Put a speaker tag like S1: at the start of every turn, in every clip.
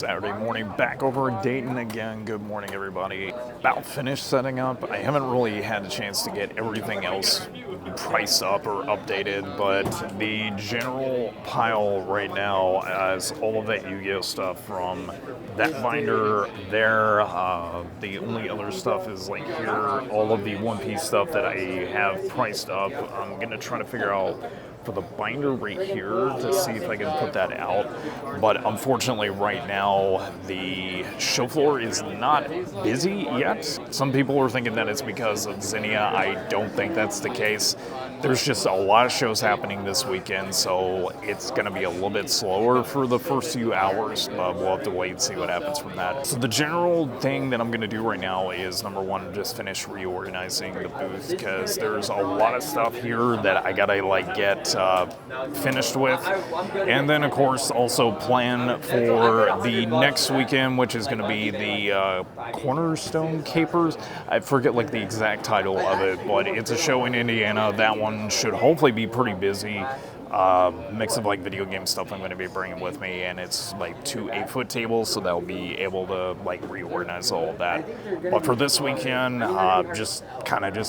S1: Saturday morning, back over in Dayton again. Good morning, everybody. About finished setting up. I haven't really had a chance to get everything else priced up or updated, but the general pile right now has all of that Yu-Gi-Oh stuff from that binder there. The only other stuff is like here, all of the One Piece stuff that I have priced up. I'm gonna try to figure out for the binder right here to see if I can put that out. But unfortunately right now the show floor is not busy yet. Some people are thinking that it's because of Zinnia. I don't think that's the case. There's just a lot of shows happening this weekend, so it's going to be a little bit slower for the first few hours, but we'll have to wait and see what happens from that. So the general thing that I'm going to do right now is, number one, just finish reorganizing the booth, because there's a lot of stuff here that I got to get finished with. And then, of course, also plan for the next weekend, which is going to be the Cornerstone Capers. I forget the exact title of it, but it's a show in Indiana. That one should hopefully be pretty busy. Mix of video game stuff I'm going to be bringing with me, and it's 2 8-foot tables, so they'll be able to reorganize all of that. But for this weekend, just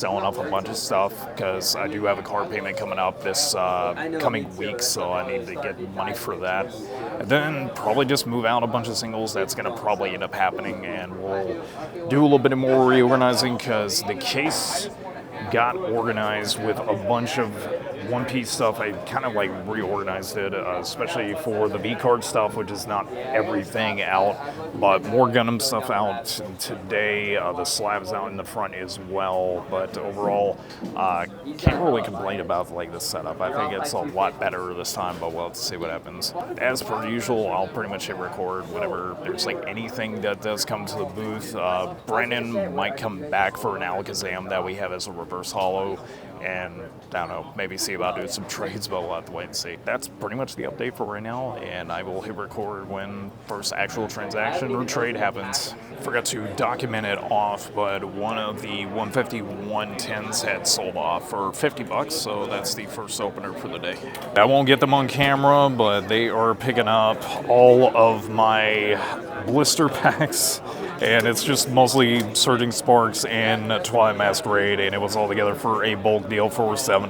S1: selling off a bunch of stuff, because I do have a car payment coming up this coming week, so I need to get money for that. And then probably just move out a bunch of singles. That's going to probably end up happening, and we'll do a little bit more reorganizing, because the case got organized with a bunch of One Piece stuff. I kind of reorganized it, especially for the V-card stuff, which is not everything out, but more Gundam stuff out today. The slabs out in the front as well, but overall, can't really complain about the setup. I think it's a lot better this time, but we'll have to see what happens. As per usual, I'll pretty much hit record whenever there's anything that does come to the booth. Brandon might come back for an Alakazam that we have as a reverse holo, and I don't know, maybe see about doing some trades, but we'll have to wait and see. That's pretty much the update for right now, and I will hit record when first actual transaction or trade happens. Forgot to document it off, but one of the 150 110s had sold off for $50, so that's the first opener for the day. I won't get them on camera, but they are picking up all of my blister packs, and it's just mostly Surging Sparks and Twilight Masquerade, and it was all together for a bulk deal for $70.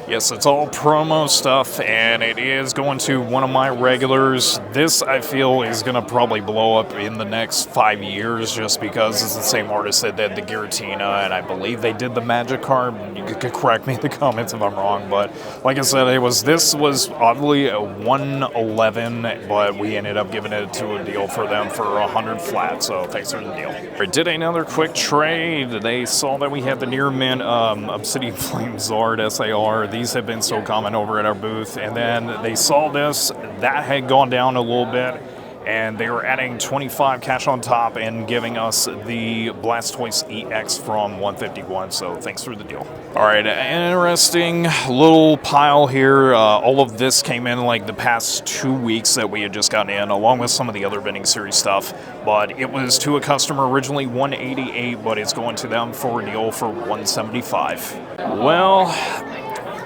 S1: Yes, it's all promo stuff, and it is going to one of my regulars. This, I feel, is going to probably blow up in the next 5 years, just because it's the same artist that did the Giratina, and I believe they did the Magic card. You could correct me in the comments if I'm wrong, but like I said, this was oddly a 111, but we ended up giving it to a deal for them for 100 flat, so thanks for the deal. I did another quick trade. They saw that we had the near mint Obsidian Flame Zard SAR. These have been so common over at our booth, and then they saw this. That had gone down a little bit, and they were adding 25 cash on top and giving us the Blastoise EX from 151, so thanks for the deal. All right, interesting little pile here. All of this came in the past 2 weeks that we had just gotten in, along with some of the other vending series stuff, but it was to a customer originally 188, but it's going to them for a deal for 175. Well,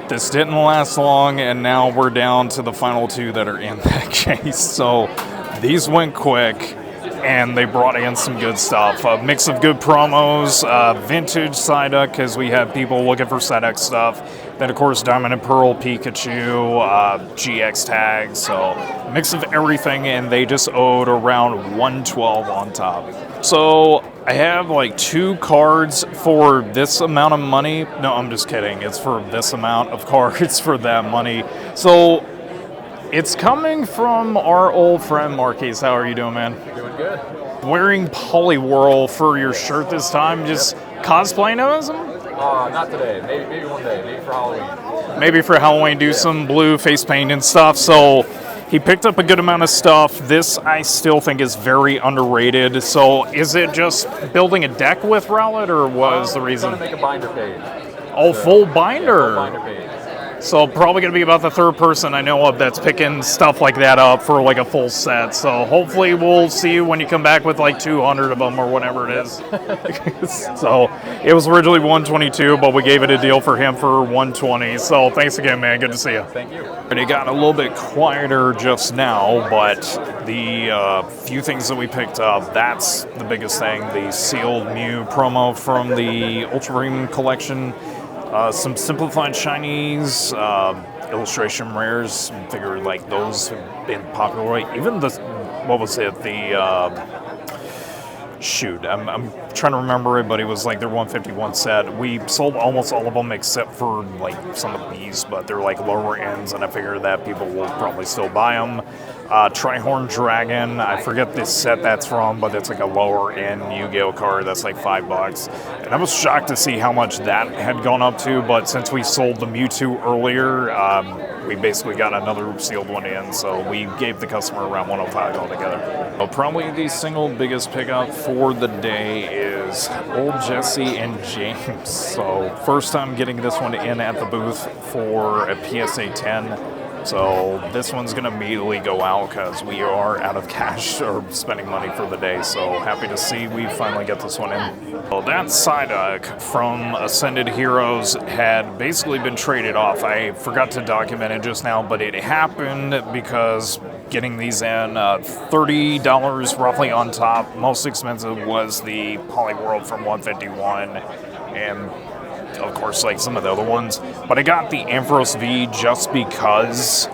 S1: this didn't last long, and now we're down to the final 2 that are in that case. So these went quick, and they brought in some good stuff. A mix of good promos, vintage Psyduck, because we have people looking for Psyduck stuff. Then, of course, Diamond and Pearl Pikachu, GX tags. So a mix of everything, and they just owed around 112 on top. So I have 2 cards for this amount of money. No, I'm just kidding. It's for this amount of cards for that money. So it's coming from our old friend Marquise. How are you doing, man?
S2: Doing good.
S1: Wearing Poliwhirl for your shirt this time. Just cosplaying as him?
S2: Not today. Maybe one day. Maybe for Halloween.
S1: Maybe for Halloween, do some blue face paint and stuff. So he picked up a good amount of stuff. This, I still think, is very underrated. So is it just building a deck with Rowlet, or was the reason?
S2: I'm trying to make a binder page.
S1: Oh, full binder.
S2: Full binder page.
S1: So probably going to be about the third person I know of that's picking stuff like that up for like a full set. So hopefully we'll see you when you come back with like 200 of them or whatever it is. So it was originally 122, but we gave it a deal for him for 120. So thanks again, man. Good to see you.
S2: Thank you.
S1: It got a little bit quieter just now, but the few things that we picked up, that's the biggest thing. The sealed Mew promo from the Ultra Premium collection. Some simplified shinies, illustration rares. Figured like those have been popular. Even the, what was it? Shoot, I'm trying to remember it, but it was like their 151 set. We sold almost all of them except for like some of these, but they're like lower ends, and I figure that people will probably still buy them. Trihorn Dragon, I forget this set that's from, but it's like a lower end Yu-Gi-Oh card that's like $5. And I was shocked to see how much that had gone up to, but since we sold the Mewtwo earlier, we basically got another sealed one in, so we gave the customer around 105 altogether. Well, probably the single biggest pickup for the day is old Jesse and James. So first time getting this one in at the booth for a PSA 10. So this one's going to immediately go out because we are out of cash or spending money for the day. So happy to see we finally get this one in. Well, that Psyduck from Ascended Heroes had basically been traded off. I forgot to document it just now, but it happened because getting these in, $30 roughly on top. Most expensive was the Polyworld from 151, and of course, like some of the other ones. But I got the Ampharos V just because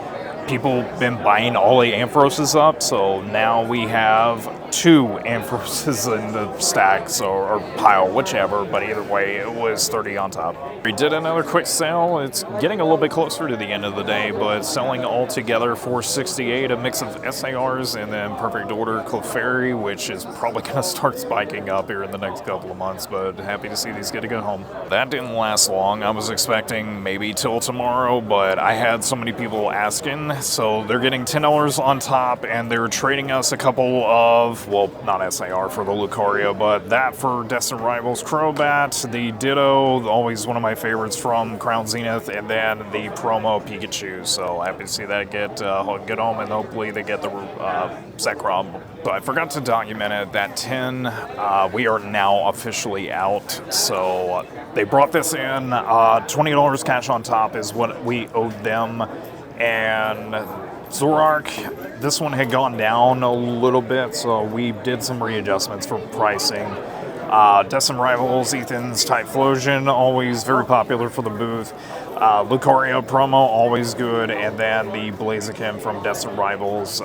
S1: people have been buying all the Ampharoses up, so now we have 2 Ampharoses in the stack, so, or pile, whichever, but either way, it was 30 on top. We did another quick sale. It's getting a little bit closer to the end of the day, but selling all together for $68, a mix of SARs and then Perfect Order Clefairy, which is probably going to start spiking up here in the next couple of months, but happy to see these get a good home. That didn't last long. I was expecting maybe till tomorrow, but I had so many people asking, so they're getting $10 on top, and they're trading us a couple of, well, not SAR for the Lucario, but that for Destined Rivals Crobat, the Ditto, always one of my favorites from Crown Zenith, and then the promo Pikachu. So happy to see that get home, and hopefully they get the Zekrom. But I forgot to document it, that 10, we are now officially out. So they brought this in, $20 cash on top is what we owed them. And Zoroark, this one had gone down a little bit, so we did some readjustments for pricing. Destined Rivals, Ethan's Typhlosion, always very popular for the booth. Lucario promo, always good, and then the Blaziken from Destined Rivals.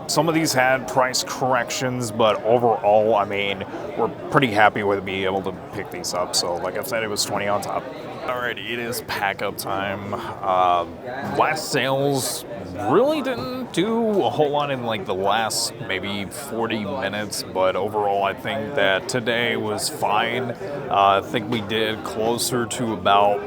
S1: Some of these had price corrections, but overall, I mean, we're pretty happy with being able to pick these up. So, like I said, it was 20 on top. Alrighty, it is pack-up time. Last sales really didn't do a whole lot in like the last maybe 40 minutes, but overall I think that today was fine. I think we did closer to about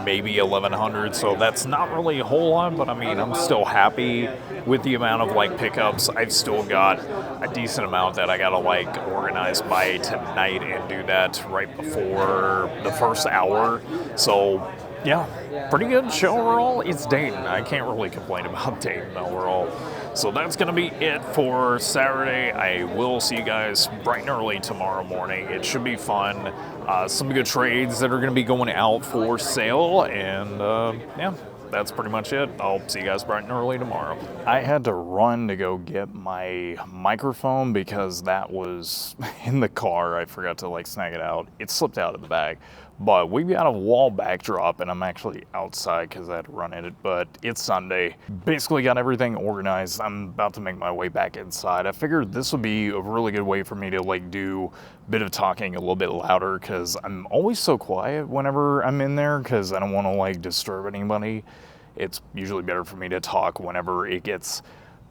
S1: maybe 1,100, so that's not really a whole lot, but I mean, I'm still happy with the amount of like pickups. I've still got a decent amount that I gotta like organize by tonight and do that right before the first hour. So yeah, pretty good show overall. It's Dayton. I can't really complain about Dayton overall. So that's going to be it for Saturday. I will see you guys bright and early tomorrow morning. It should be fun. Some good trades that are going to be going out for sale. And yeah, that's pretty much it. I'll see you guys bright and early tomorrow. I had to run to go get my microphone because that was in the car. I forgot to like snag it out. It slipped out of the bag. But we've got a wall backdrop, and I'm actually outside because I had to run in it, but it's Sunday. Basically got everything organized. I'm about to make my way back inside. I figured this would be a really good way for me to like do a bit of talking a little bit louder because I'm always so quiet whenever I'm in there because I don't want to like disturb anybody. It's usually better for me to talk whenever it gets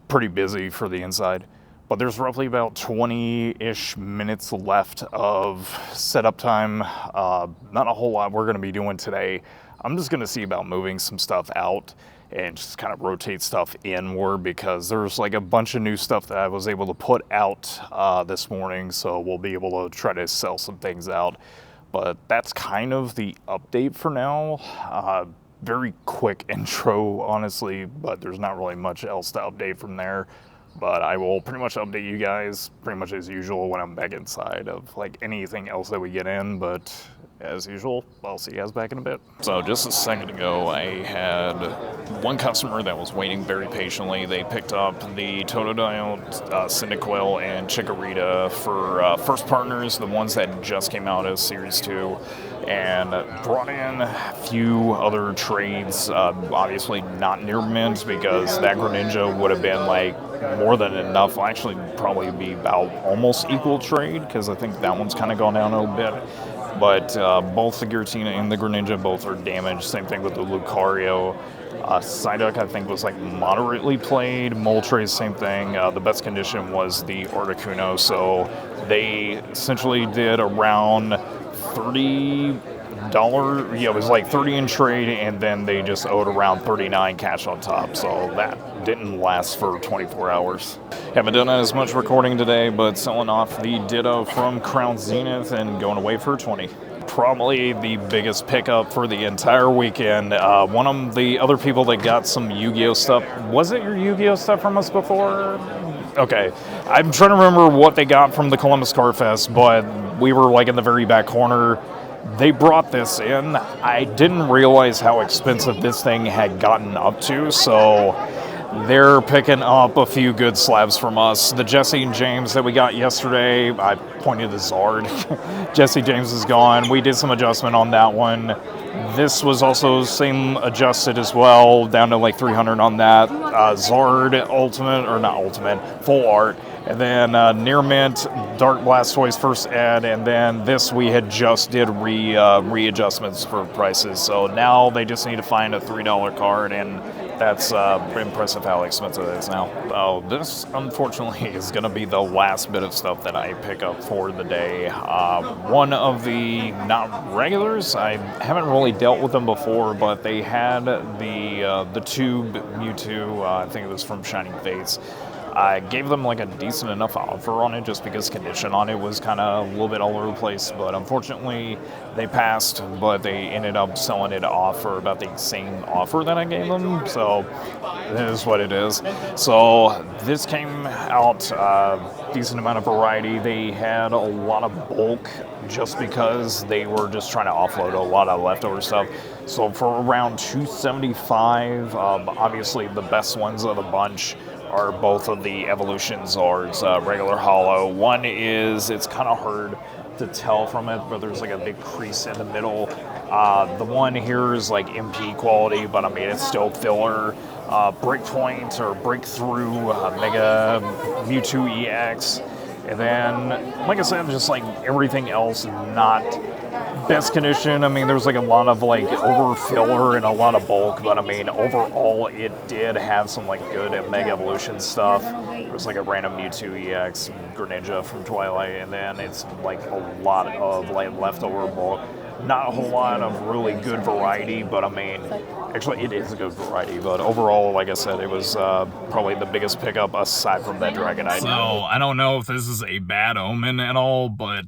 S1: pretty busy for the inside. But there's roughly about 20-ish minutes left of setup time. Not a whole lot we're going to be doing today. I'm just going to see about moving some stuff out and just kind of rotate stuff inward because there's like a bunch of new stuff that I was able to put out this morning. So we'll be able to try to sell some things out. But that's kind of the update for now. very quick intro, honestly, but there's not really much else to update from there. But I will pretty much update you guys pretty much as usual when I'm back inside of like anything else that we get in. But as usual, I'll see you guys back in a bit. So just a second ago, I had one customer that was waiting very patiently. They picked up the Totodile, Cyndaquil, and Chikorita for First Partners, the ones that just came out as Series 2, and brought in a few other trades, obviously not near mint because that Greninja would have been like more than enough. Actually, probably be about almost equal trade because I think that one's kind of gone down a little bit. But both the Giratina and the Greninja both are damaged. Same thing with the Lucario. Psyduck, I think, was like moderately played. Moltres, same thing. The best condition was the Articuno. So they essentially did around $30. Yeah, it was like 30 in trade, and then they just owed around 39 cash on top. So that didn't last for 24 hours. Haven't done as much recording today, but selling off the Ditto from Crown Zenith and going away for 20. Probably the biggest pickup for the entire weekend. One of the other people that got some Yu-Gi-Oh stuff, was it your Yu-Gi-Oh stuff from us before? Okay, I'm trying to remember what they got from the Columbus Card Fest, but we were like in the very back corner. They brought this in. I didn't realize how expensive this thing had gotten up to, so they're picking up a few good slabs from us. The Jesse and James that we got yesterday, I pointed to Zard. Jesse James is gone. We did some adjustment on that one. This was also same adjusted as well, down to like 300 on that. Zard Ultimate, or not Ultimate, Full Art. And then Near Mint, Dark Blastoise first ed, and then this we had just did readjustments for prices. So now they just need to find a $3 card, and that's impressive how expensive it is now. Oh, this unfortunately is going to be the last bit of stuff that I pick up for the day. One of the not regulars, I haven't really dealt with them before, but they had the Tube Mewtwo, I think it was from Shining Fates. I gave them like a decent enough offer on it just because condition on it was kind of a little bit all over the place, but unfortunately they passed, but they ended up selling it off for about the same offer that I gave them, so it is what it is. So this came out decent amount of variety. They had a lot of bulk just because they were just trying to offload a lot of leftover stuff. So for around $275, obviously the best ones of the bunch are both of the Evolution Zards, regular hollow. One is, it's kind of hard to tell from it, but there's like a big crease in the middle. The one here is like MP quality, but I mean, it's still filler. Breakpoint or Breakthrough, Mega Mewtwo EX. And then, like I said, just like everything else, not best condition. I mean, there's like a lot of like over filler and a lot of bulk, but I mean, overall, it did have some like good Mega Evolution stuff. There was like a random Mewtwo EX, Greninja from Twilight, and then it's like a lot of like leftover bulk. Not a whole lot of really good variety, but I mean, actually it is a good variety, but overall, like I said, it was probably the biggest pickup aside from that Dragonite.
S3: So, I don't know if this is a bad omen at all, but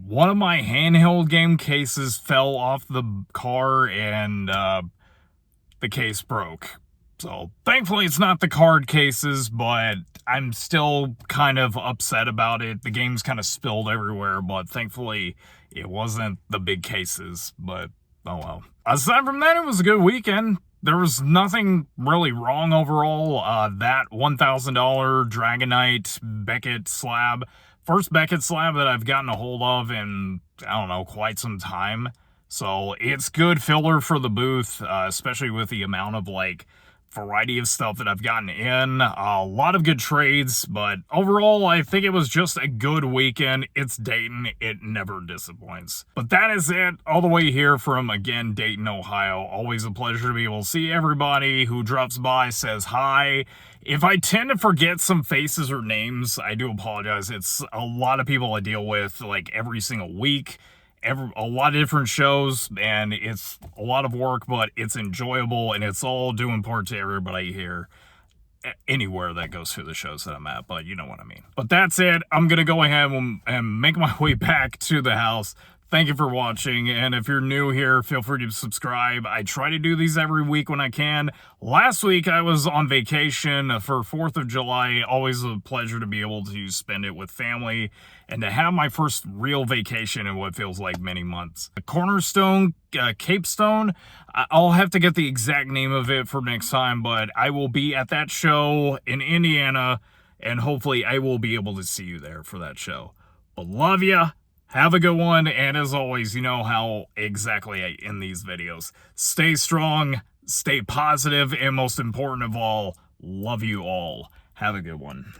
S3: one of my handheld game cases fell off the car and the case broke. So, thankfully it's not the card cases, but I'm still kind of upset about it. The game's kind of spilled everywhere, but thankfully it wasn't the big cases, but oh well. Aside from that, it was a good weekend. There was nothing really wrong overall. That $1,000 Dragonite Beckett slab, first Beckett slab that I've gotten a hold of in, I don't know, quite some time. So it's good filler for the booth, especially with the amount of like variety of stuff that I've gotten in. A lot of good trades, but overall, I think it was just a good weekend. It's Dayton. It never disappoints. But that is it all the way here from, again, Dayton, Ohio. Always a pleasure to be able to see everybody who drops by, says hi. If I tend to forget some faces or names, I do apologize. It's a lot of people I deal with like every single week. A lot of different shows, and it's a lot of work, but it's enjoyable, and it's all due in part to everybody here, anywhere that goes through the shows that I'm at, but you know what I mean. But that's it. I'm gonna go ahead and make my way back to the house, Thank you for watching, and if you're new here, feel free to subscribe. I try to do these every week when I can. Last week, I was on vacation for 4th of July. Always a pleasure to be able to spend it with family and to have my first real vacation in what feels like many months. The Cornerstone, Capestone, I'll have to get the exact name of it for next time, but I will be at that show in Indiana, and hopefully I will be able to see you there for that show. But love ya. Have a good one, and as always, you know how exactly I end these videos. Stay strong, stay positive, and most important of all, love you all. Have a good one.